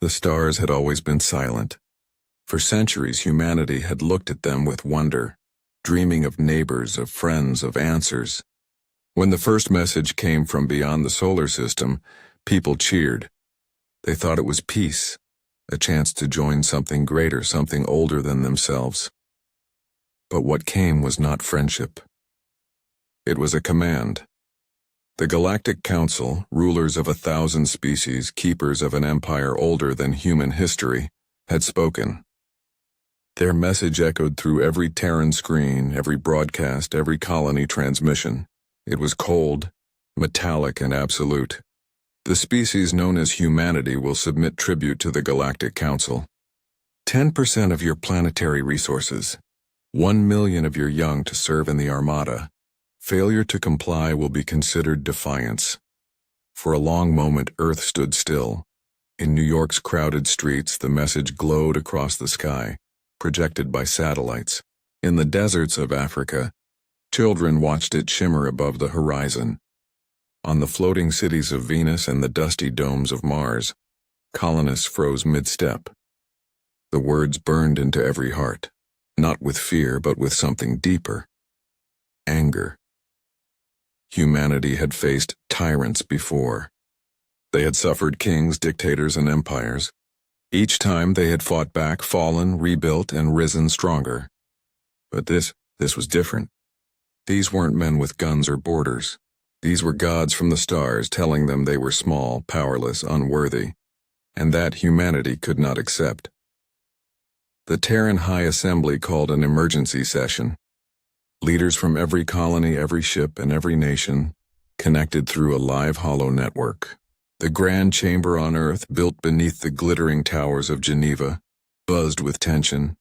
The stars had always been silent. For centuries, humanity had looked at them with wonder, dreaming of neighbors, of friends, of answers. When the first message came from beyond the solar system, people cheered. They thought it was peace, a chance to join something greater, something older than themselves. But what came was not friendship. It was a command. The Galactic Council, rulers of 1,000 species, keepers of an empire older than human history, had spoken. Their message echoed through every Terran screen, every broadcast, every colony transmission. It was cold, metallic, and absolute. The species known as humanity will submit tribute to the Galactic Council. 10% of your planetary resources. 1 million of your young to serve in the Armada. Failure to comply will be considered defiance. For a long moment, Earth stood still. In New York's crowded streets, the message glowed across the sky, projected by satellites. In the deserts of Africa, children watched it shimmer above the horizon. On the floating cities of Venus and the dusty domes of Mars, colonists froze mid-step. The words burned into every heart, not with fear but with something deeper. Anger. Humanity had faced tyrants before. They had suffered kings, dictators, and empires. Each time they had fought back, fallen, rebuilt, and risen stronger. But this was different. These weren't men with guns or borders. These were gods from the stars telling them they were small, powerless, unworthy, and that humanity could not accept. The Terran High Assembly called an emergency session. Leaders from every colony, every ship, and every nation connected through a live hollow network. The grand chamber on Earth, built beneath the glittering towers of Geneva, buzzed with tension.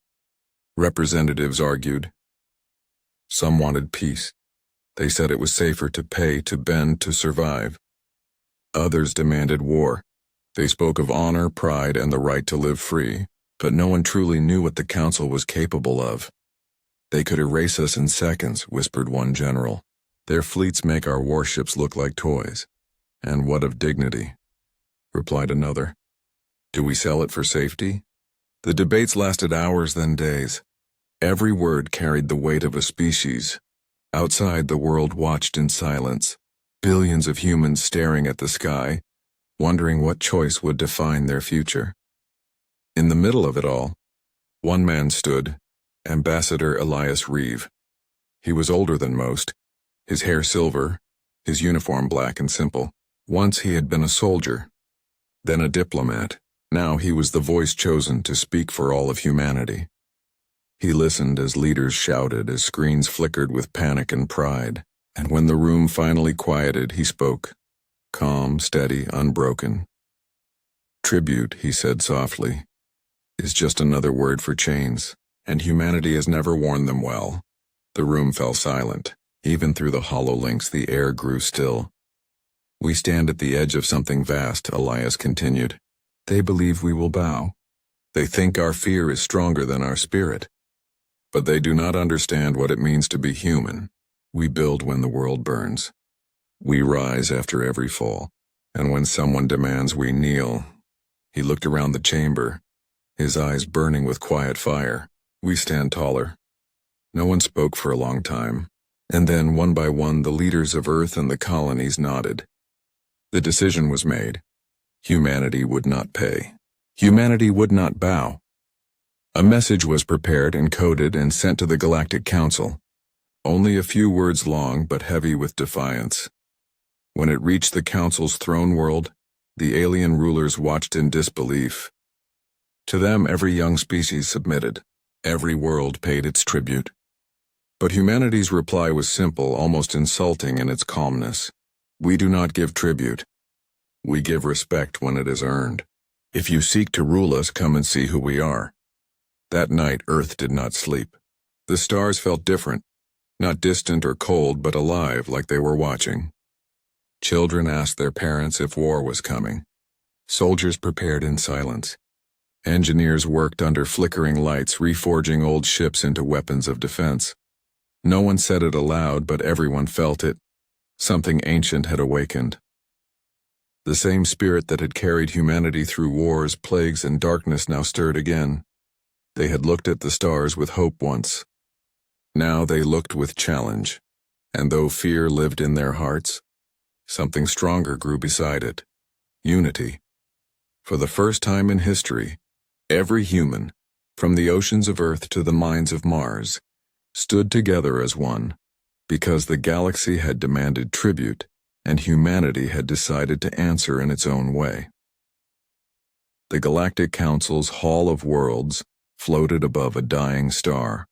Representatives argued. Some wanted peace. They said it was safer to pay, to bend, to survive. Others demanded war. They spoke of honor, pride, and the right to live free, but no one truly knew what the Council was capable of. They could erase us in seconds, whispered one general. Their fleets make our warships look like toys. And what of dignity? Replied another. Do we sell it for safety? The debates lasted hours, then days. Every word carried the weight of a species. Outside, the world watched in silence, billions of humans staring at the sky, wondering what choice would define their future. In the middle of it all, one man stood, Ambassador Elias Reeve. He was older than most, his hair silver, his uniform black and simple. Once he had been a soldier, then a diplomat. Now he was the voice chosen to speak for all of humanity. He listened as leaders shouted, as screens flickered with panic and pride, and when the room finally quieted, he spoke, calm, steady, unbroken. Tribute, he said softly, is just another word for chains, and humanity has never worn them well. The room fell silent. Even through the hollow links, the air grew still. We stand at the edge of something vast, Elias continued. They believe we will bow. They think our fear is stronger than our spirit. But they do not understand what it means to be human. We build when the world burns. We rise after every fall. And when someone demands we kneel. He looked around the chamber, his eyes burning with quiet fire. We stand taller. No one spoke for a long time. And then, one by one, the leaders of Earth and the colonies nodded. The decision was made. Humanity would not pay. Humanity would not bow. A message was prepared, encoded, and sent to the Galactic Council. Only a few words long, but heavy with defiance. When it reached the Council's throne world, the alien rulers watched in disbelief. To them, every young species submitted. Every world paid its tribute. But humanity's reply was simple, almost insulting in its calmness. We do not give tribute. We give respect when it is earned. If you seek to rule us, come and see who we are. That night, Earth did not sleep. The stars felt different, not distant or cold, but alive, like they were watching. Children asked their parents if war was coming. Soldiers prepared in silence. Engineers worked under flickering lights, reforging old ships into weapons of defense. No one said it aloud, but everyone felt it. Something ancient had awakened. The same spirit that had carried humanity through wars, plagues, and darkness now stirred again. They had looked at the stars with hope once. Now they looked with challenge, and though fear lived in their hearts, something stronger grew beside it: unity. For the first time in history, every human, from the oceans of Earth to the mines of Mars, stood together as one, because the galaxy had demanded tribute, and humanity had decided to answer in its own way. The Galactic Council's Hall of Worlds floated above a dying star.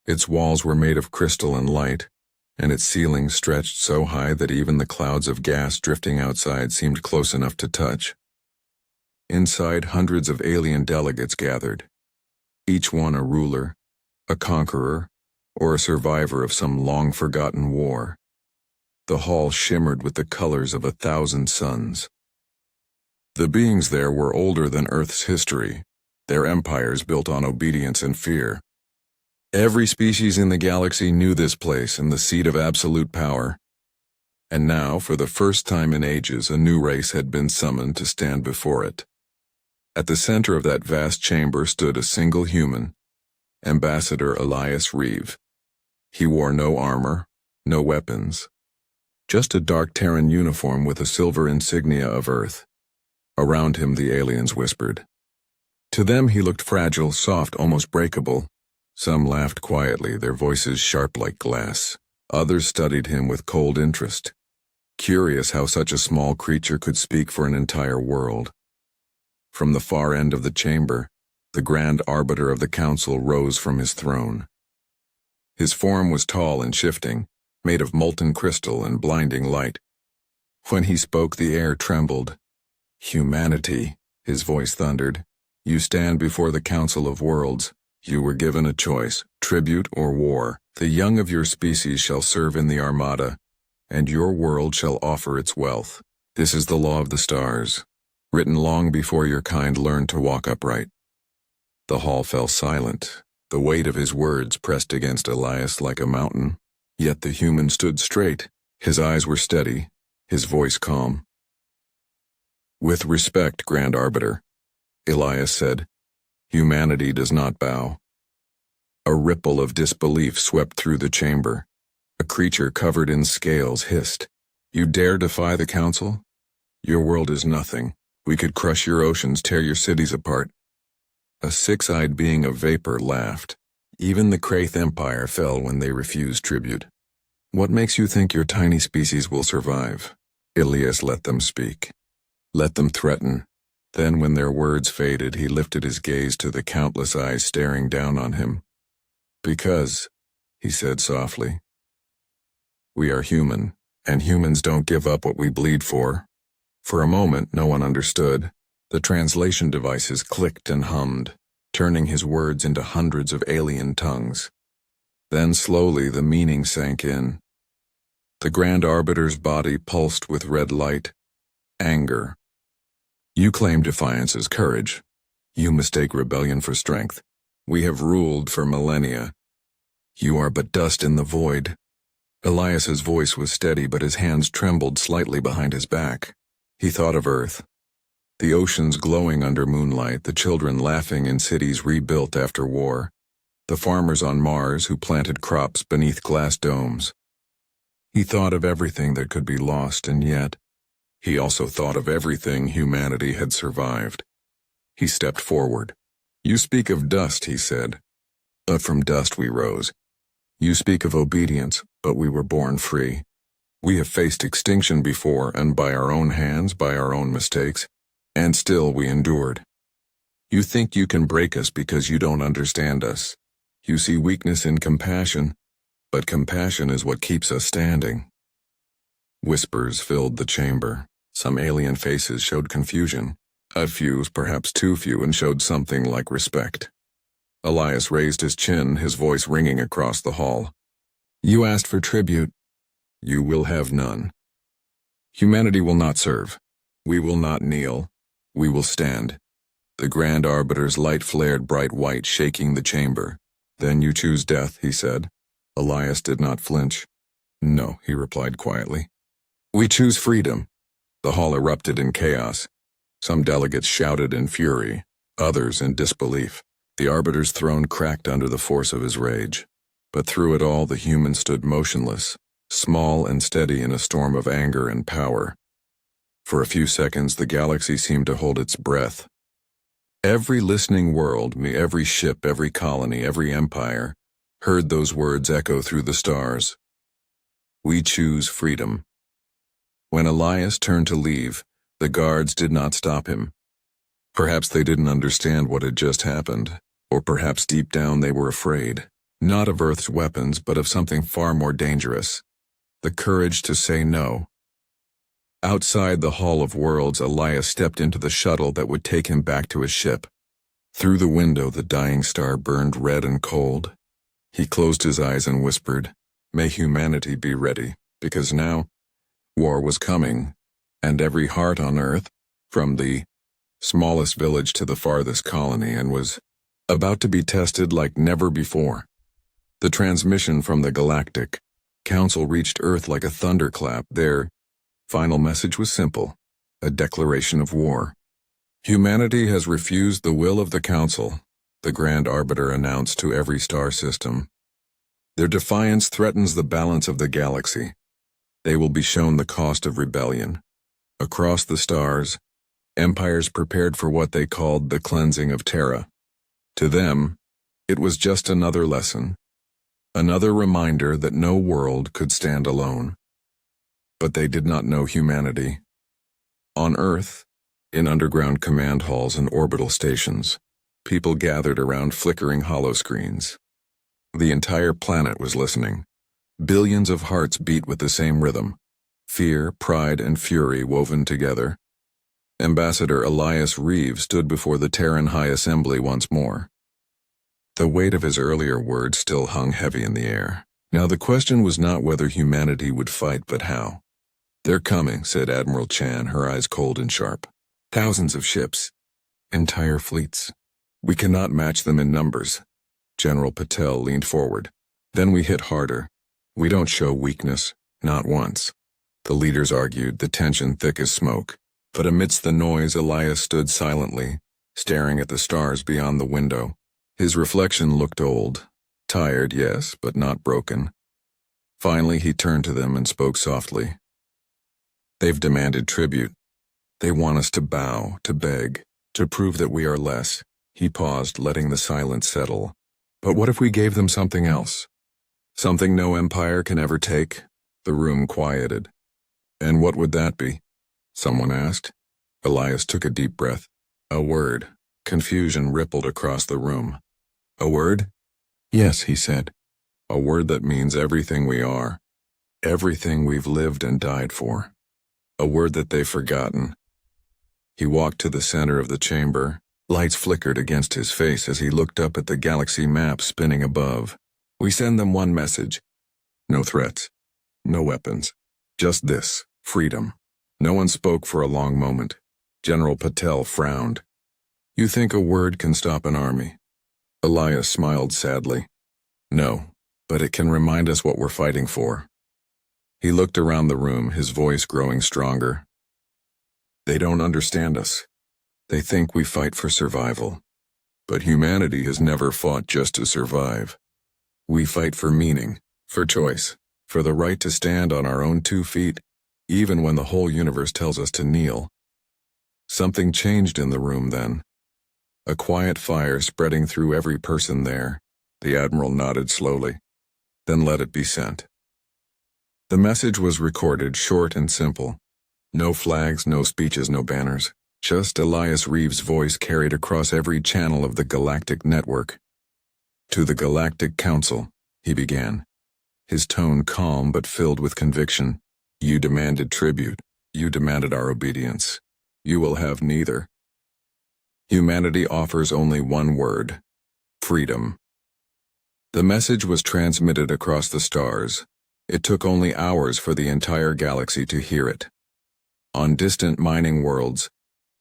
Its walls were made of crystal and light, and its ceiling stretched so high that even the clouds of gas drifting outside seemed close enough to touch. Inside, hundreds of alien delegates gathered, each one a ruler, a conqueror, or a survivor of some long-forgotten war. The hall shimmered with the colors of 1,000 suns. The beings there were older than Earth's history, their empires built on obedience and fear. Every species in the galaxy knew this place and the seat of absolute power. And now, for the first time in ages, a new race had been summoned to stand before it. At the center of that vast chamber stood a single human, Ambassador Elias Reeve. He wore no armor, no weapons, just a dark Terran uniform with a silver insignia of Earth. Around him the aliens whispered. To them he looked fragile, soft, almost breakable. Some laughed quietly, their voices sharp like glass. Others studied him with cold interest, curious how such a small creature could speak for an entire world. From the far end of the chamber, the Grand Arbiter of the Council rose from his throne. His form was tall and shifting, made of molten crystal and blinding light. When he spoke, the air trembled. "Humanity," his voice thundered. "You stand before the Council of Worlds. You were given a choice, tribute or war. The young of your species shall serve in the Armada, and your world shall offer its wealth. This is the law of the stars, written long before your kind learned to walk upright." The hall fell silent. The weight of his words pressed against Elias like a mountain. Yet the human stood straight. His eyes were steady, his voice calm. "With respect, Grand Arbiter," Elias said, "humanity does not bow." A ripple of disbelief swept through the chamber. A creature covered in scales hissed, "You dare defy the Council? Your world is nothing. We could crush your oceans, tear your cities apart." A six-eyed being of vapor laughed. "Even the Kraith Empire fell when they refused tribute. What makes you think your tiny species will survive?" Elias let them speak. Let them threaten. Then, when their words faded, he lifted his gaze to the countless eyes staring down on him. "Because," he said softly, "we are human, and humans don't give up what we bleed for." For a moment, no one understood. The translation devices clicked and hummed, turning his words into hundreds of alien tongues. Then slowly the meaning sank in. The Grand Arbiter's body pulsed with red light. Anger. "You claim defiance as courage. You mistake rebellion for strength. We have ruled for millennia. You are but dust in the void." Elias's voice was steady, but his hands trembled slightly behind his back. He thought of Earth. The oceans glowing under moonlight, the children laughing in cities rebuilt after war, the farmers on Mars who planted crops beneath glass domes. He thought of everything that could be lost, and yet, he also thought of everything humanity had survived. He stepped forward. "You speak of dust," he said, "but from dust we rose. You speak of obedience, but we were born free. We have faced extinction before, and by our own hands, by our own mistakes, and still we endured. You think you can break us because you don't understand us. You see weakness in compassion, but compassion is what keeps us standing." Whispers filled the chamber. Some alien faces showed confusion. A few, perhaps too few, and showed something like respect. Elias raised his chin, his voice ringing across the hall. "You asked for tribute. You will have none. Humanity will not serve. We will not kneel. We will stand." The Grand Arbiter's light flared bright white, shaking the chamber. "Then you choose death," he said. Elias did not flinch. "No," he replied quietly. "We choose freedom. The hall erupted in chaos. Some delegates shouted in fury, others in disbelief. The Arbiter's throne cracked under the force of his rage. But through it all, the human stood motionless, small and steady in a storm of anger and power. For a few seconds, the galaxy seemed to hold its breath. Every listening world, every ship, every colony, every empire, heard those words echo through the stars. We choose freedom. When Elias turned to leave, the guards did not stop him. Perhaps they didn't understand what had just happened, or perhaps deep down they were afraid, not of Earth's weapons, but of something far more dangerous: the courage to say no. Outside the Hall of Worlds, Elias stepped into the shuttle that would take him back to his ship. Through the window, the dying star burned red and cold. He closed his eyes and whispered, "May humanity be ready, because now, war was coming, and every heart on Earth, from the smallest village to the farthest colony, and was about to be tested like never before." The transmission from the Galactic Council reached Earth like a thunderclap. Their final message was simple: a declaration of war. "Humanity has refused the will of the Council," the Grand Arbiter announced to every star system. "Their defiance threatens the balance of the galaxy. They will be shown the cost of rebellion." Across the stars, empires prepared for what they called the cleansing of Terra. To them, it was just another lesson, another reminder that no world could stand alone. But they did not know humanity. On Earth, in underground command halls and orbital stations, people gathered around flickering holoscreens. The entire planet was listening. Billions of hearts beat with the same rhythm: fear, pride, and fury woven together. Ambassador Elias Reeves stood before the Terran High Assembly once more. The weight of his earlier words still hung heavy in the air. Now the question was not whether humanity would fight, but how. "They're coming," said Admiral Chan, her eyes cold and sharp. "Thousands of ships. Entire fleets. We cannot match them in numbers." General Patel leaned forward. "Then we hit harder. We don't show weakness, not once." The leaders argued, the tension thick as smoke. But amidst the noise, Elias stood silently, staring at the stars beyond the window. His reflection looked old. Tired, yes, but not broken. Finally, he turned to them and spoke softly. "They've demanded tribute. They want us to bow, to beg, to prove that we are less." He paused, letting the silence settle. "But what if we gave them something else? Something no empire can ever take?" The room quieted. "And what would that be?" someone asked. Elias took a deep breath. "A word." Confusion rippled across the room. "A word?" "Yes," he said. "A word that means everything we are. Everything we've lived and died for. A word that they've forgotten." He walked to the center of the chamber. Lights flickered against his face as he looked up at the galaxy map spinning above. "We send them one message. No threats. No weapons. Just this: freedom." No one spoke for a long moment. General Patel frowned. "You think a word can stop an army?" Elias smiled sadly. "No, but it can remind us what we're fighting for." He looked around the room, his voice growing stronger. "They don't understand us. They think we fight for survival. But humanity has never fought just to survive. We fight for meaning, for choice, for the right to stand on our own 2 feet, even when the whole universe tells us to kneel." Something changed in the room then. A quiet fire spreading through every person there. The Admiral nodded slowly, then let it be sent. The message was recorded, short and simple. No flags, no speeches, no banners. Just Elias Reeves' voice carried across every channel of the galactic network. "To the Galactic Council," he began, his tone calm but filled with conviction. "You demanded tribute. You demanded our obedience. You will have neither. Humanity offers only one word: freedom." The message was transmitted across the stars. It took only hours for the entire galaxy to hear it. On distant mining worlds,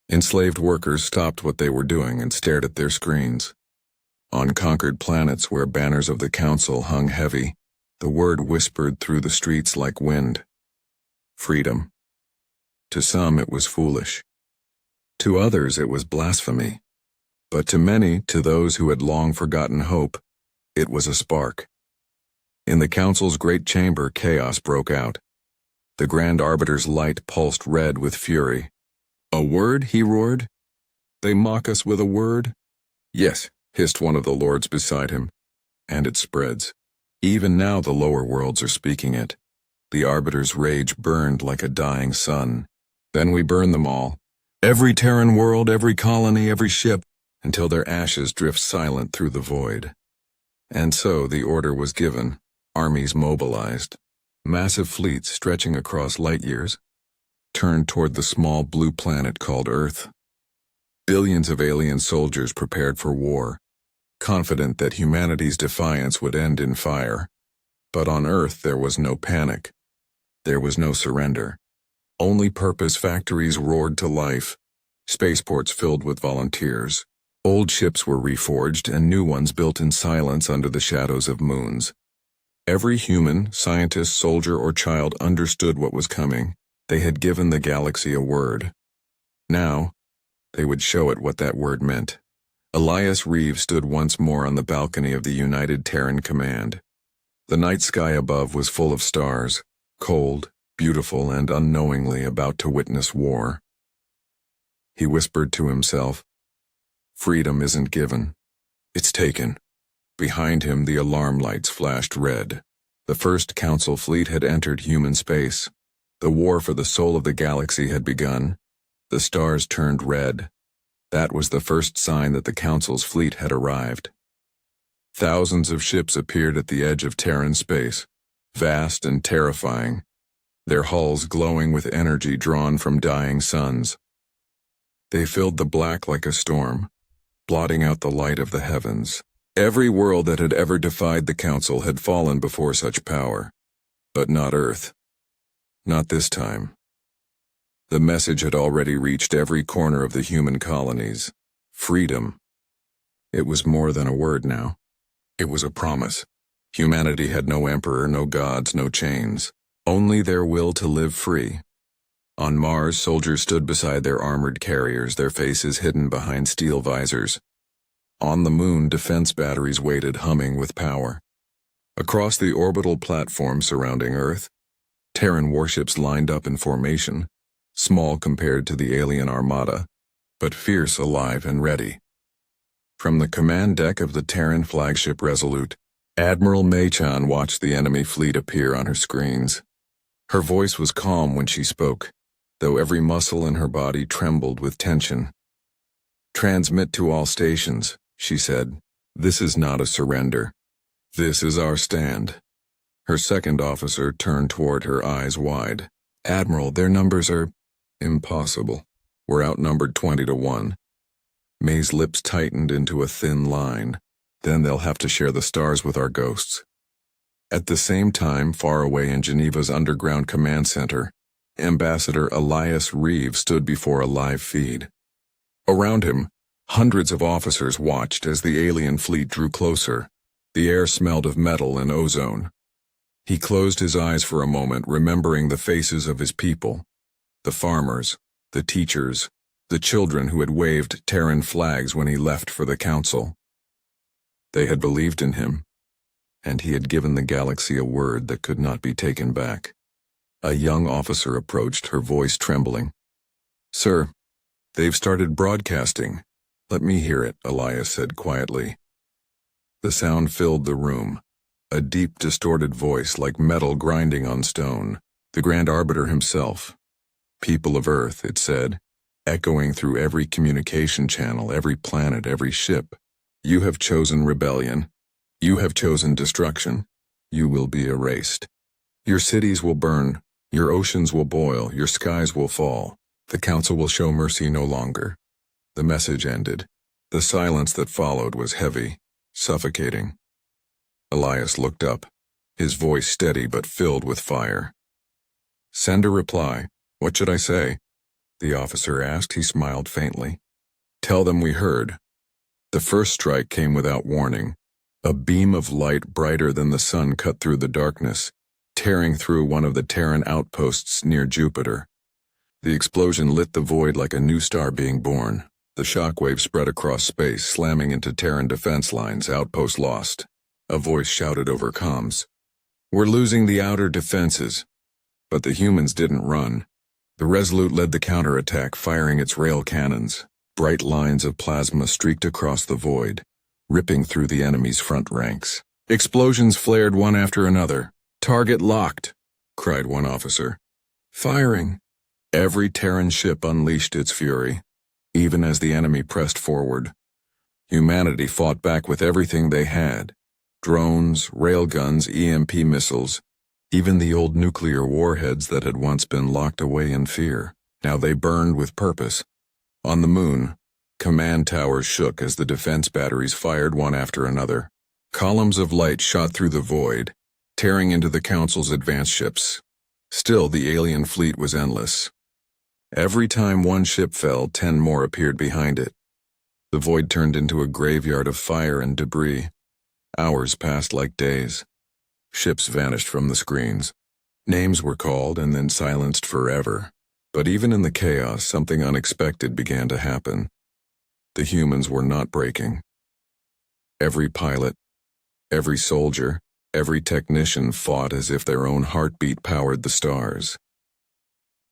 enslaved workers stopped what they were doing and stared at their screens. On conquered planets where banners of the Council hung heavy, the word whispered through the streets like wind: freedom. To some it was foolish. To others it was blasphemy. But to many, to those who had long forgotten hope, it was a spark. In the council's great chamber, chaos broke out. The Grand Arbiter's light pulsed red with fury. "A word?" he roared. "They mock us with a word?" "Yes," hissed one of the lords beside him. "And it spreads. Even now the lower worlds are speaking it." The Arbiter's rage burned like a dying sun. "Then we burn them all. Every Terran world, every colony, every ship, until their ashes drift silent through the void." And so the order was given. Armies mobilized. Massive fleets stretching across light years turned toward the small blue planet called Earth. Billions of alien soldiers prepared for war, confident that humanity's defiance would end in fire. But on Earth there was no panic. There was no surrender. Only purpose. Factories roared to life, spaceports filled with volunteers. Old ships were reforged and new ones built in silence under the shadows of moons. Every human, scientist, soldier, or child understood what was coming. They had given the galaxy a word. Now, they would show it what that word meant. Elias Reeve stood once more on the balcony of the United Terran Command. The night sky above was full of stars, cold, beautiful, and unknowingly about to witness war. He whispered to himself, "Freedom isn't given. It's taken." Behind him, the alarm lights flashed red. The first Council fleet had entered human space. The war for the soul of the galaxy had begun. The stars turned red. That was the first sign that the Council's fleet had arrived. Thousands of ships appeared at the edge of Terran space, vast and terrifying, their hulls glowing with energy drawn from dying suns. They filled the black like a storm, blotting out the light of the heavens. Every world that had ever defied the Council had fallen before such power, but not Earth. Not this time. The message had already reached every corner of the human colonies. Freedom. It was more than a word now. It was a promise. Humanity had no emperor, no gods, no chains. Only their will to live free. On Mars, soldiers stood beside their armored carriers, their faces hidden behind steel visors. On the Moon, defense batteries waited, humming with power. Across the orbital platform surrounding Earth, Terran warships lined up in formation, small compared to the alien armada, but fierce, alive, and ready. From the command deck of the Terran flagship Resolute, Admiral Mei-chan watched the enemy fleet appear on her screens. Her voice was calm when she spoke, though every muscle in her body trembled with tension. "Transmit to all stations," she said. "This is not a surrender. This is our stand." Her second officer turned toward her, eyes wide. "Admiral, their numbers are impossible. We're outnumbered 20-1. May's lips tightened into a thin line. "Then they'll have to share the stars with our ghosts." At the same time, far away in Geneva's underground command center, Ambassador Elias Reeve stood before a live feed. Around him, hundreds of officers watched as the alien fleet drew closer. The air smelled of metal and ozone. He closed his eyes for a moment, remembering the faces of his people. The farmers, the teachers, the children who had waved Terran flags when he left for the Council. They had believed in him, and he had given the galaxy a word that could not be taken back. A young officer approached, her voice trembling. "Sir, they've started broadcasting." "Let me hear it," Elias said quietly. The sound filled the room, a deep, distorted voice like metal grinding on stone. The Grand Arbiter himself. "People of Earth," it said, echoing through every communication channel, every planet, every ship. "You have chosen rebellion. You have chosen destruction. You will be erased. Your cities will burn, your oceans will boil, your skies will fall. The Council will show mercy no longer." The message ended. The silence that followed was heavy, suffocating. Elias looked up, his voice steady but filled with fire. "Send a reply. What should I say?" the officer asked. He smiled faintly. "Tell them we heard." The first strike came without warning. A beam of light brighter than the sun cut through the darkness, tearing through one of the Terran outposts near Jupiter. The explosion lit the void like a new star being born. The shockwave spread across space, slamming into Terran defense lines. Outpost lost. A voice shouted over comms. We're losing the outer defenses. But the humans didn't run. The Resolute led the counterattack, firing its rail cannons. Bright lines of plasma streaked across the void, ripping through the enemy's front ranks. Explosions flared one after another. Target locked, cried one officer. Firing. Every Terran ship unleashed its fury, even as the enemy pressed forward. Humanity fought back with everything they had. Drones, railguns, EMP missiles, even the old nuclear warheads that had once been locked away in fear. Now they burned with purpose. On the moon, command towers shook as the defense batteries fired one after another. Columns of light shot through the void, tearing into the Council's advanced ships. Still, the alien fleet was endless. Every time one ship fell, 10 more appeared behind it. The void turned into a graveyard of fire and debris. Hours passed like days. Ships vanished from the screens. Names were called and then silenced forever. But even in the chaos, something unexpected began to happen. The humans were not breaking. Every pilot, every soldier, every technician fought as if their own heartbeat powered the stars.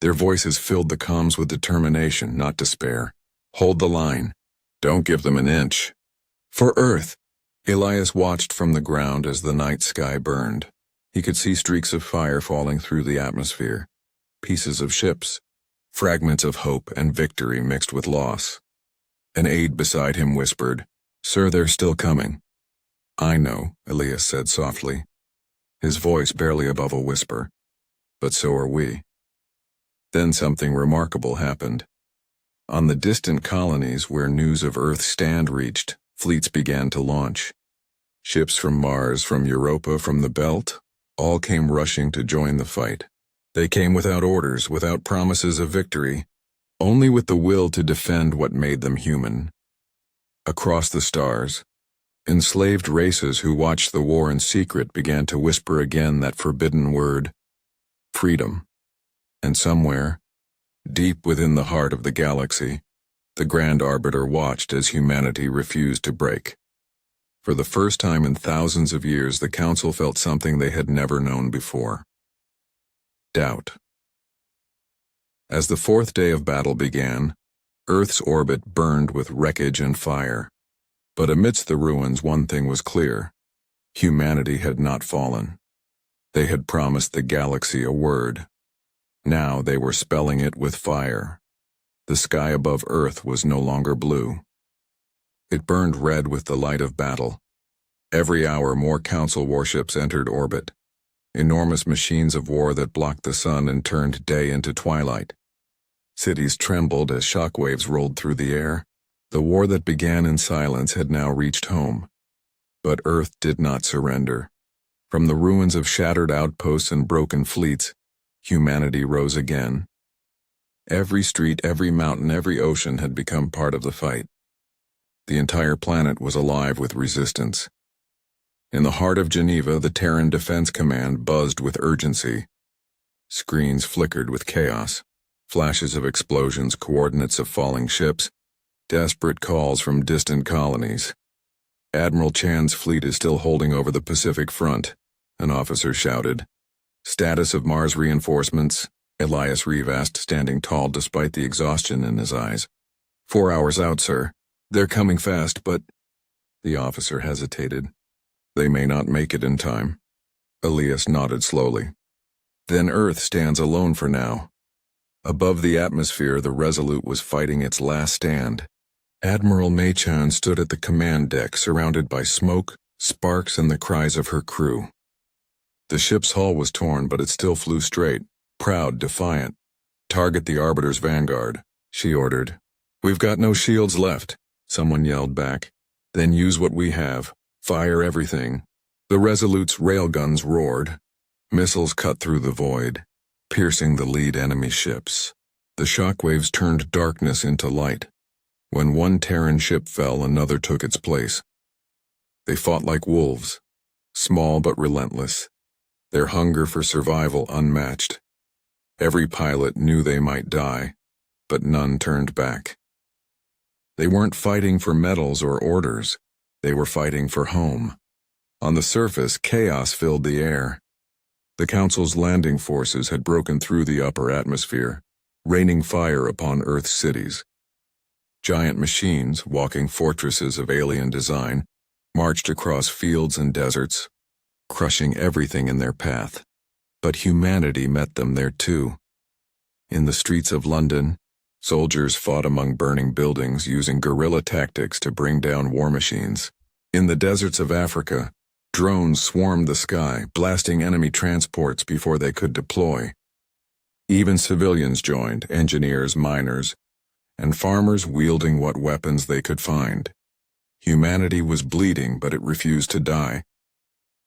Their voices filled the comms with determination, not despair. Hold the line. Don't give them an inch. For Earth. Elias watched from the ground as the night sky burned. He could see streaks of fire falling through the atmosphere. Pieces of ships. Fragments of hope and victory mixed with loss. An aide beside him whispered, "Sir, they're still coming." "I know," Elias said softly, his voice barely above a whisper. "But so are we." Then something remarkable happened. On the distant colonies where news of Earth's stand reached, fleets began to launch. Ships from Mars, from Europa, from the Belt, all came rushing to join the fight. They came without orders, without promises of victory, only with the will to defend what made them human. Across the stars, enslaved races who watched the war in secret began to whisper again that forbidden word, freedom. And somewhere, deep within the heart of the galaxy, the Grand Arbiter watched as humanity refused to break. For the first time in thousands of years, the Council felt something they had never known before. Doubt. As the 4th day of battle began, Earth's orbit burned with wreckage and fire. But amidst the ruins, one thing was clear. Humanity had not fallen. They had promised the galaxy a word. Now they were spelling it with fire. The sky above Earth was no longer blue. It burned red with the light of battle. Every hour more Council warships entered orbit. Enormous machines of war that blocked the sun and turned day into twilight. Cities trembled as shockwaves rolled through the air. The war that began in silence had now reached home. But Earth did not surrender. From the ruins of shattered outposts and broken fleets, humanity rose again. Every street, every mountain, every ocean had become part of the fight. The entire planet was alive with resistance. In the heart of Geneva, the Terran Defense Command buzzed with urgency. Screens flickered with chaos, flashes of explosions, coordinates of falling ships, desperate calls from distant colonies. "Admiral Chan's fleet is still holding over the Pacific front," an officer shouted. "Status of Mars reinforcements?" Elias Reeve asked, standing tall despite the exhaustion in his eyes. 4 hours out, sir. They're coming fast, but—" The officer hesitated. "They may not make it in time." Elias nodded slowly. "Then Earth stands alone for now." Above the atmosphere, the Resolute was fighting its last stand. Admiral Mei-chan stood at the command deck, surrounded by smoke, sparks, and the cries of her crew. The ship's hull was torn, but it still flew straight, proud, defiant. "Target the Arbiter's vanguard," she ordered. "We've got no shields left," someone yelled back. "Then use what we have. Fire everything." The Resolute's railguns roared. Missiles cut through the void, piercing the lead enemy ships. The shockwaves turned darkness into light. When one Terran ship fell, another took its place. They fought like wolves, small but relentless, their hunger for survival unmatched. Every pilot knew they might die, but none turned back. They weren't fighting for medals or orders. They were fighting for home. On the surface, chaos filled the air. The Council's landing forces had broken through the upper atmosphere, raining fire upon Earth's cities. Giant machines, walking fortresses of alien design, marched across fields and deserts, crushing everything in their path. But humanity met them there too. In the streets of London, soldiers fought among burning buildings using guerrilla tactics to bring down war machines. In the deserts of Africa, drones swarmed the sky, blasting enemy transports before they could deploy. Even civilians joined, engineers, miners, and farmers wielding what weapons they could find. Humanity was bleeding, but it refused to die.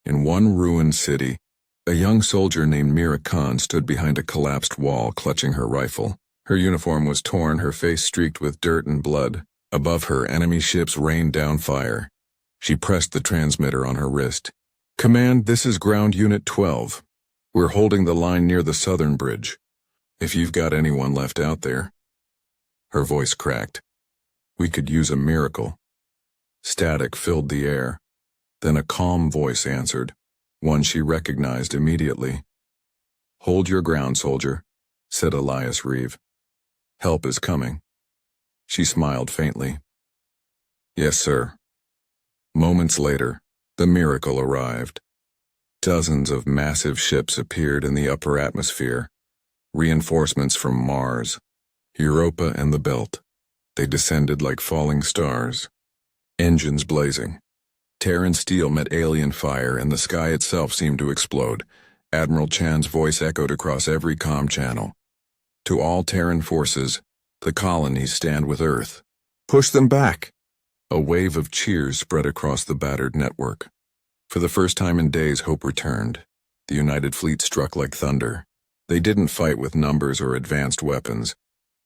In one ruined city, a young soldier named Mira Khan stood behind a collapsed wall, clutching her rifle. Her uniform was torn, her face streaked with dirt and blood. Above her, enemy ships rained down fire. She pressed the transmitter on her wrist. "Command, this is Ground Unit 12. We're holding the line near the southern bridge. If you've got anyone left out there." Her voice cracked. "We could use a miracle." Static filled the air. Then a calm voice answered, one she recognized immediately. "Hold your ground, soldier," said Elias Reeve. "Help is coming." She smiled faintly. "Yes, sir." Moments later, the miracle arrived. Dozens of massive ships appeared in the upper atmosphere, reinforcements from Mars, Europa, and the Belt. They descended like falling stars, engines blazing. Terran steel met alien fire, and the sky itself seemed to explode. Admiral Chan's voice echoed across every comm channel. "To all Terran forces, the colonies stand with Earth. Push them back!" A wave of cheers spread across the battered network. For the first time in days, hope returned. The United Fleet struck like thunder. They didn't fight with numbers or advanced weapons.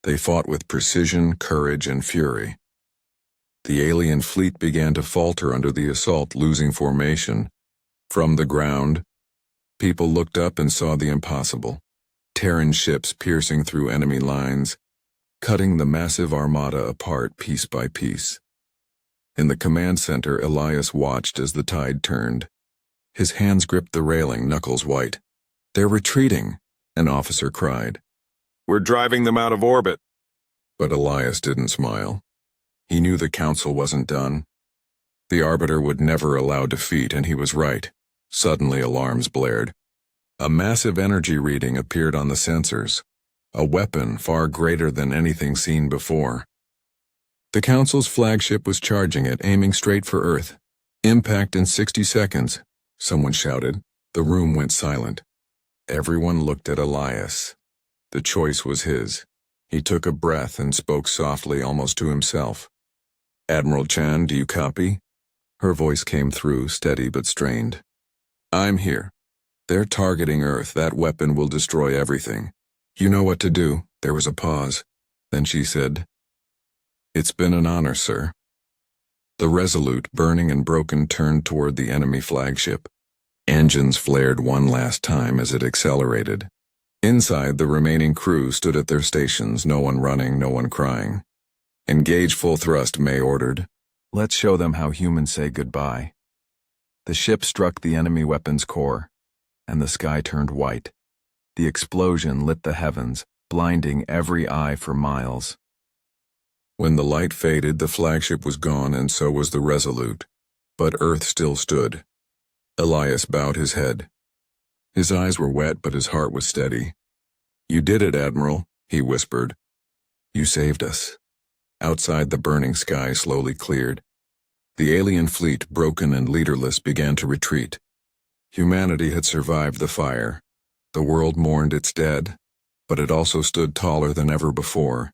They fought with precision, courage, and fury. The alien fleet began to falter under the assault, losing formation. From the ground, people looked up and saw the impossible. Terran ships piercing through enemy lines, cutting the massive armada apart piece by piece. In the command center, Elias watched as the tide turned. His hands gripped the railing, knuckles white. "They're retreating," an officer cried. "We're driving them out of orbit." But Elias didn't smile. He knew the Council wasn't done. The Arbiter would never allow defeat, and he was right. Suddenly alarms blared. A massive energy reading appeared on the sensors, a weapon far greater than anything seen before. The Council's flagship was charging it, aiming straight for Earth. "Impact in 60 seconds, someone shouted. The room went silent. Everyone looked at Elias. The choice was his. He took a breath and spoke softly, almost to himself. "Admiral Chan, do you copy?" Her voice came through, steady but strained. "I'm here. They're targeting Earth. That weapon will destroy everything. You know what to do." There was a pause. Then she said, "It's been an honor, sir." The Resolute, burning and broken, turned toward the enemy flagship. Engines flared one last time as it accelerated. Inside, the remaining crew stood at their stations, no one running, no one crying. "Engage full thrust," May ordered. "Let's show them how humans say goodbye." The ship struck the enemy weapons core, and the sky turned white. The explosion lit the heavens, blinding every eye for miles. When the light faded, the flagship was gone, and so was the Resolute. But Earth still stood. Elias bowed his head. His eyes were wet, but his heart was steady. "You did it, Admiral," he whispered. "You saved us." Outside, the burning sky slowly cleared. The alien fleet, broken and leaderless, began to retreat. Humanity had survived the fire. The world mourned its dead, but it also stood taller than ever before.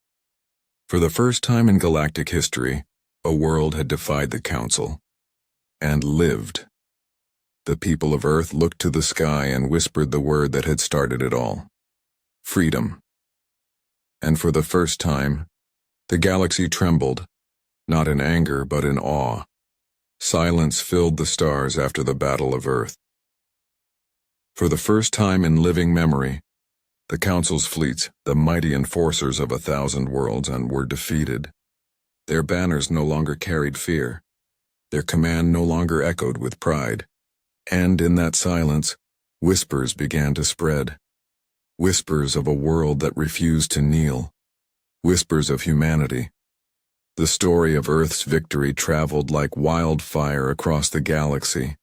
For the first time in galactic history, a world had defied the Council, and lived. The people of Earth looked to the sky and whispered the word that had started it all. Freedom. And for the first time, the galaxy trembled, not in anger but in awe. Silence filled the stars after the Battle of Earth. For the first time in living memory, The Council's fleets, the mighty enforcers of 1,000 worlds, and were defeated. Their banners no longer carried fear. Their command no longer echoed with pride. And in that silence, whispers began to spread. Whispers of a world that refused to kneel. Whispers of humanity. The story of Earth's victory traveled like wildfire across the galaxy.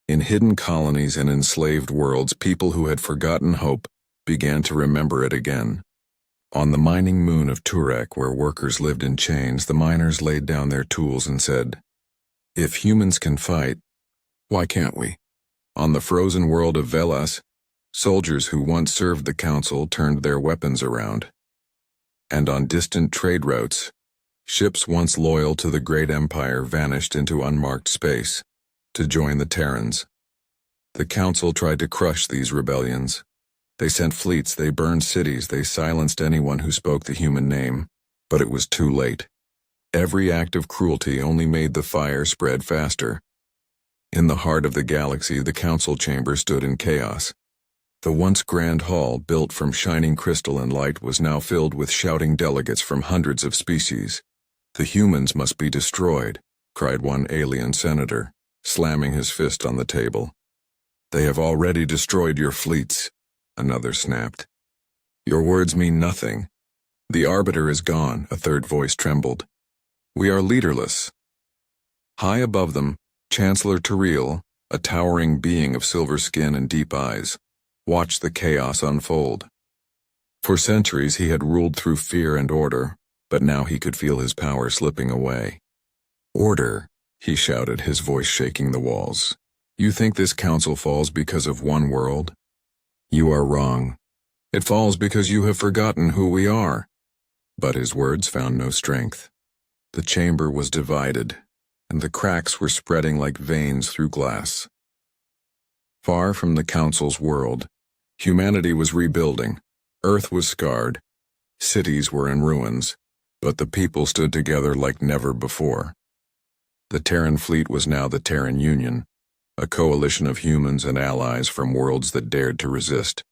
In hidden colonies and enslaved worlds, people who had forgotten hope began to remember it again. On the mining moon of Turek, where workers lived in chains, the miners laid down their tools and said, "If humans can fight, why can't we?" On the frozen world of Velas, soldiers who once served the Council turned their weapons around. And on distant trade routes, ships once loyal to the great empire vanished into unmarked space to join the Terrans. The Council tried to crush these rebellions. They sent fleets, they burned cities, they silenced anyone who spoke the human name, but it was too late. Every act of cruelty only made the fire spread faster. In the heart of the galaxy, the Council chamber stood in chaos. The once grand hall, built from shining crystal and light, was now filled with shouting delegates from hundreds of species. "The humans must be destroyed," cried one alien senator, slamming his fist on the table. "They have already destroyed your fleets," another snapped. "Your words mean nothing. The Arbiter is gone," a third voice trembled. "We are leaderless." High above them, Chancellor Tariel, a towering being of silver skin and deep eyes, watched the chaos unfold. For centuries he had ruled through fear and order, but now he could feel his power slipping away. "Order," he shouted, his voice shaking the walls. "You think this council falls because of one world? You are wrong. It falls because you have forgotten who we are." But his words found no strength. The chamber was divided, and the cracks were spreading like veins through glass. Far from the council's world, humanity was rebuilding. Earth was scarred. Cities were in ruins, but the people stood together like never before. The Terran fleet was now the Terran Union, a coalition of humans and allies from worlds that dared to resist.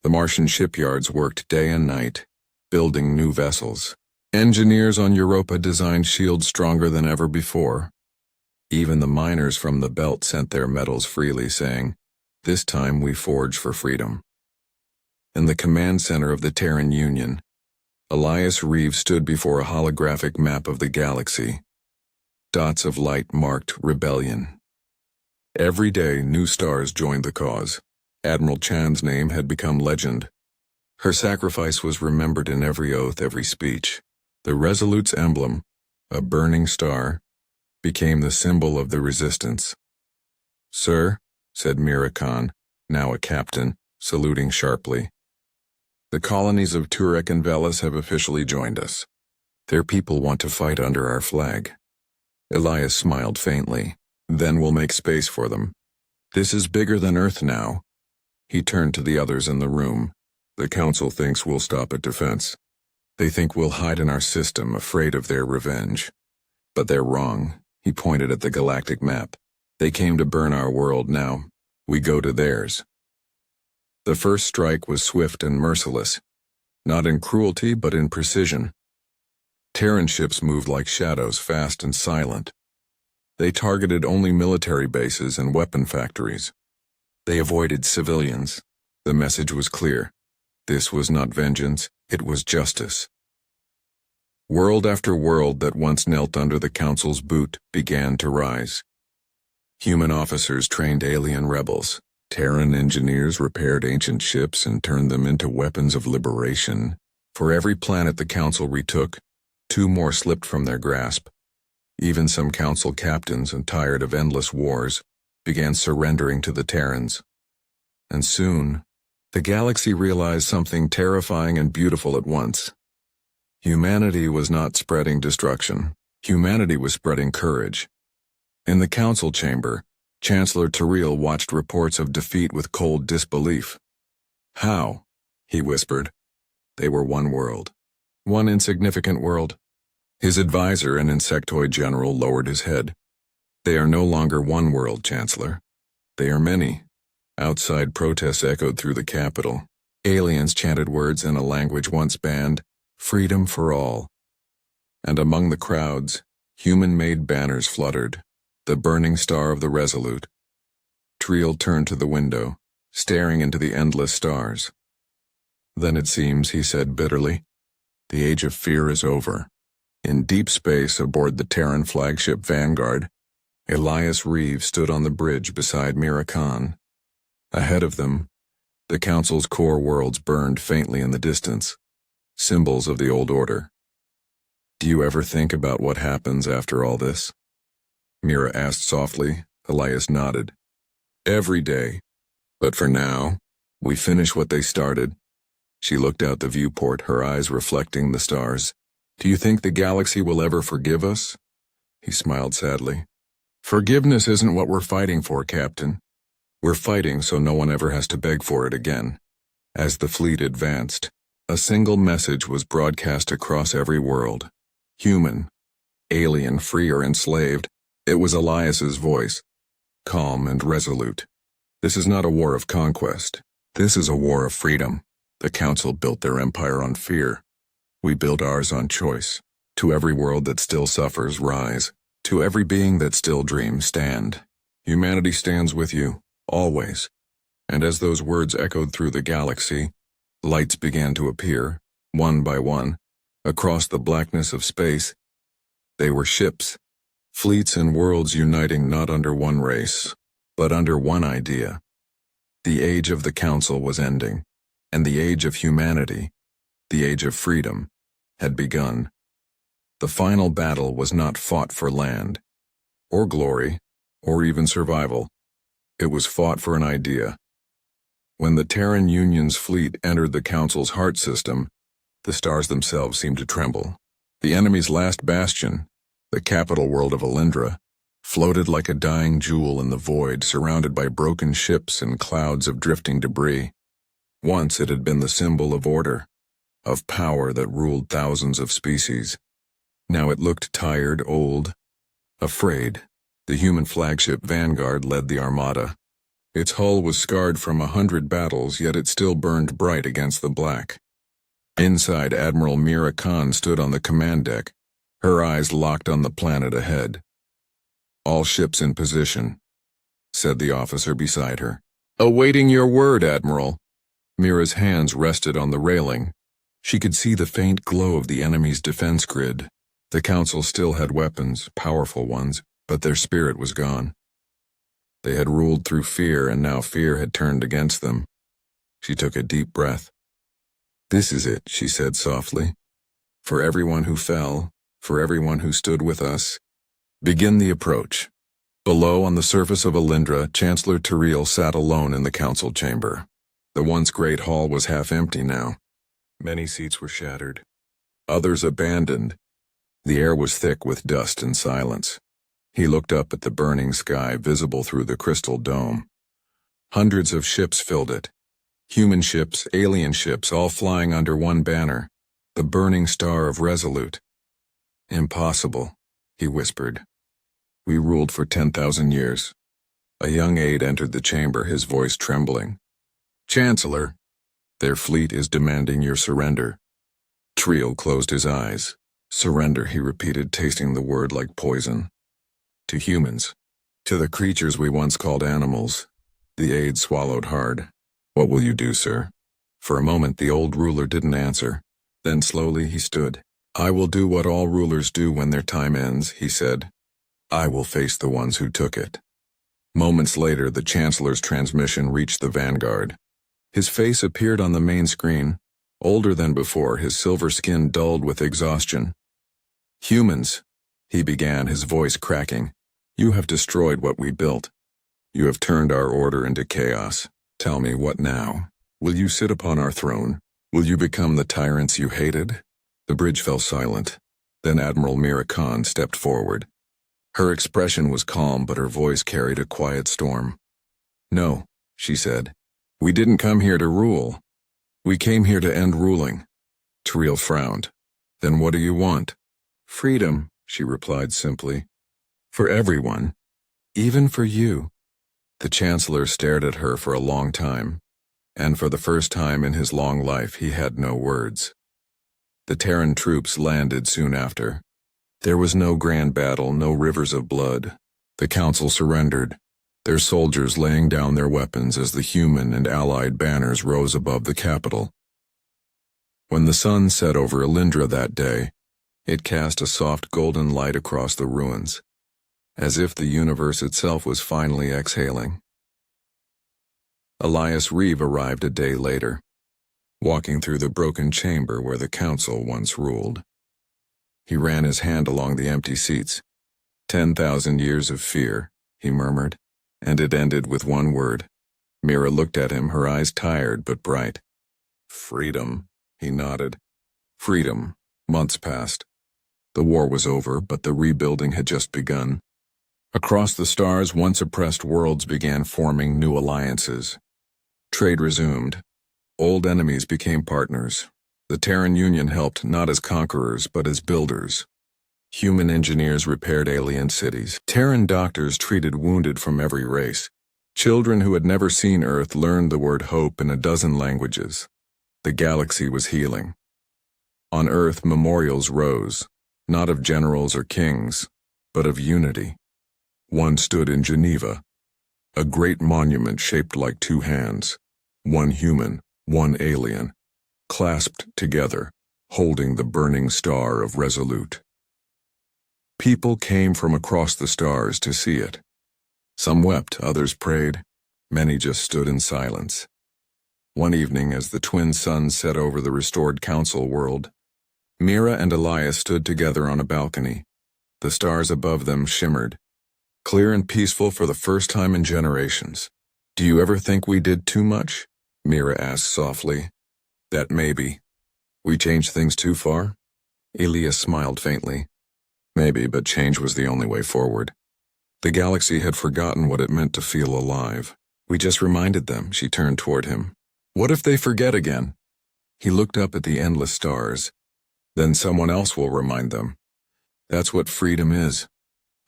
The Martian shipyards worked day and night, building new vessels. Engineers on Europa designed shields stronger than ever before. Even the miners from the belt sent their metals freely, saying, "This time we forge for freedom." In the command center of the Terran Union, Elias Reeves stood before a holographic map of the galaxy. Dots of light marked rebellion. Every day, new stars joined the cause. Admiral Chan's name had become legend. Her sacrifice was remembered in every oath, every speech. The Resolute's emblem, a burning star, became the symbol of the resistance. "Sir," said Mira Khan, now a captain, saluting sharply. "The colonies of Turek and Velas have officially joined us. Their people want to fight under our flag." Elias smiled faintly. "Then we'll make space for them. This is bigger than Earth now." He turned to the others in the room. "The Council thinks we'll stop at defense. They think we'll hide in our system, afraid of their revenge. But they're wrong." He pointed at the galactic map. "They came to burn our world, now we go to theirs." The first strike was swift and merciless, not in cruelty but in precision. Terran ships moved like shadows, fast and silent. They targeted only military bases and weapon factories. They avoided civilians. The message was clear. This was not vengeance, it was justice. World after world that once knelt under the Council's boot began to rise. Human officers trained alien rebels. Terran engineers repaired ancient ships and turned them into weapons of liberation. For every planet the Council retook, 2 more slipped from their grasp. Even some Council captains, and tired of endless wars, began surrendering to the Terrans. And soon, the galaxy realized something terrifying and beautiful at once. Humanity was not spreading destruction. Humanity was spreading courage. In the Council chamber, Chancellor Tariel watched reports of defeat with cold disbelief. "How?" he whispered. "They were one world. One insignificant world." His advisor, an insectoid general, lowered his head. "They are no longer one world, Chancellor. They are many." Outside protests echoed through the capital. Aliens chanted words in a language once banned, freedom for all. And among the crowds, human-made banners fluttered, the burning star of the Resolute. Triel turned to the window, staring into the endless stars. Then it seems, he said bitterly, the age of fear is over. In deep space aboard the Terran flagship Vanguard, Elias Reeve stood on the bridge beside Mira Khan. Ahead of them, the Council's core worlds burned faintly in the distance, symbols of the old order. Do you ever think about what happens after all this? Mira asked softly. Elias nodded. Every day. But for now, we finish what they started. She looked out the viewport, her eyes reflecting the stars. Do you think the galaxy will ever forgive us? He smiled sadly. Forgiveness isn't what we're fighting for, Captain. We're fighting so no one ever has to beg for it again. As the fleet advanced, a single message was broadcast across every world. Human, alien, free or enslaved, it was Elias's voice, calm and resolute. This is not a war of conquest. This is a war of freedom. The Council built their empire on fear. We build ours on choice. To every world that still suffers, rise. To every being that still dreams, stand. Humanity stands with you, always. And as those words echoed through the galaxy, lights began to appear, one by one, across the blackness of space. They were ships, fleets and worlds uniting not under one race, but under one idea. The age of the Council was ending, and the age of humanity, the age of freedom, had begun. The final battle was not fought for land, or glory, or even survival. It was fought for an idea. When the Terran Union's fleet entered the Council's heart system, the stars themselves seemed to tremble. The enemy's last bastion, the capital world of Alindra, floated like a dying jewel in the void, surrounded by broken ships and clouds of drifting debris. Once it had been the symbol of order, of power that ruled thousands of species. Now it looked tired, old, afraid. The human flagship Vanguard led the armada. Its hull was scarred from 100 battles, yet it still burned bright against the black. Inside, Admiral Mira Khan stood on the command deck, her eyes locked on the planet ahead. All ships in position, said the officer beside her. Awaiting your word, Admiral. Mira's hands rested on the railing. She could see the faint glow of the enemy's defense grid. The Council still had weapons, powerful ones, but their spirit was gone. They had ruled through fear, and now fear had turned against them. She took a deep breath. This is it, she said softly. For everyone who fell, for everyone who stood with us, begin the approach. Below, on the surface of Alindra, Chancellor Triel sat alone in the Council chamber. The once great hall was half empty now. Many seats were shattered, others abandoned. The air was thick with dust and silence. He looked up at the burning sky visible through the crystal dome. Hundreds of ships filled it. Human ships, alien ships, all flying under one banner, the burning star of Resolute. Impossible, he whispered. We ruled for 10,000 years. A young aide entered the chamber, his voice trembling. Chancellor, their fleet is demanding your surrender. Triel closed his eyes. Surrender, he repeated, tasting the word like poison. To humans. To the creatures we once called animals. The aide swallowed hard. What will you do, sir? For a moment the old ruler didn't answer. Then slowly he stood. I will do what all rulers do when their time ends, he said. I will face the ones who took it. Moments later, the Chancellor's transmission reached the Vanguard. His face appeared on the main screen. Older than before, his silver skin dulled with exhaustion. Humans, he began, his voice cracking. You have destroyed what we built. You have turned our order into chaos. Tell me, what now? Will you sit upon our throne? Will you become the tyrants you hated? The bridge fell silent. Then Admiral Mira Khan stepped forward. Her expression was calm, but her voice carried a quiet storm. No, she said. We didn't come here to rule. We came here to end ruling. Triel frowned. Then what do you want? Freedom, she replied simply. For everyone. Even for you. The Chancellor stared at her for a long time. and for the first time in his long life he had no words. The Terran troops landed soon after. There was no grand battle, no rivers of blood. The Council surrendered, their soldiers laying down their weapons as the human and allied banners rose above the capital. When the sun set over Alindra that day, it cast a soft golden light across the ruins, as if the universe itself was finally exhaling. Elias Reeve arrived a day later, walking through the broken chamber where the Council once ruled. He ran his hand along the empty seats. 10,000 years of fear, he murmured, and it ended with one word. Mira looked at him, her eyes tired but bright. Freedom, he nodded. Freedom. Months passed. The war was over, but the rebuilding had just begun. Across the stars, once oppressed worlds began forming new alliances. Trade resumed. Old enemies became partners. The Terran Union helped not as conquerors, but as builders. Human engineers repaired alien cities. Terran doctors treated wounded from every race. Children who had never seen Earth learned the word hope in a dozen languages. The galaxy was healing. On Earth, memorials rose, not of generals or kings, but of unity. One stood in Geneva, a great monument shaped like two hands, one human, one alien, clasped together, holding the burning star of Resolute. People came from across the stars to see it. Some wept, others prayed, many just stood in silence. One evening, as the twin suns set over the restored Council world, Mira and Elias stood together on a balcony. The stars above them shimmered, clear and peaceful for the first time in generations. "Do you ever think we did too much?" Mira asked softly. "That maybe. We changed things too far?" Elias smiled faintly. Maybe, but change was the only way forward. The galaxy had forgotten what it meant to feel alive. "We just reminded them," she turned toward him. "What if they forget again?" He looked up at the endless stars. "Then someone else will remind them. That's what freedom is,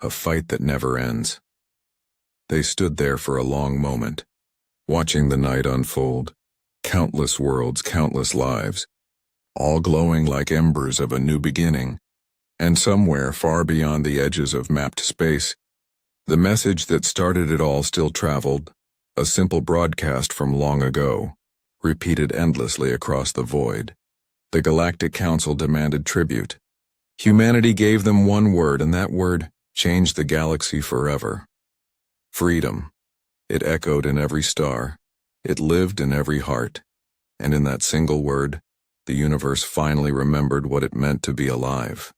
a fight that never ends." They stood there for a long moment, watching the night unfold. Countless worlds, countless lives, all glowing like embers of a new beginning. And somewhere far beyond the edges of mapped space, the message that started it all still traveled, a simple broadcast from long ago, repeated endlessly across the void. The Galactic Council demanded tribute. Humanity gave them one word, and that word changed the galaxy forever. Freedom. It echoed in every star. It lived in every heart. And in that single word, the universe finally remembered what it meant to be alive.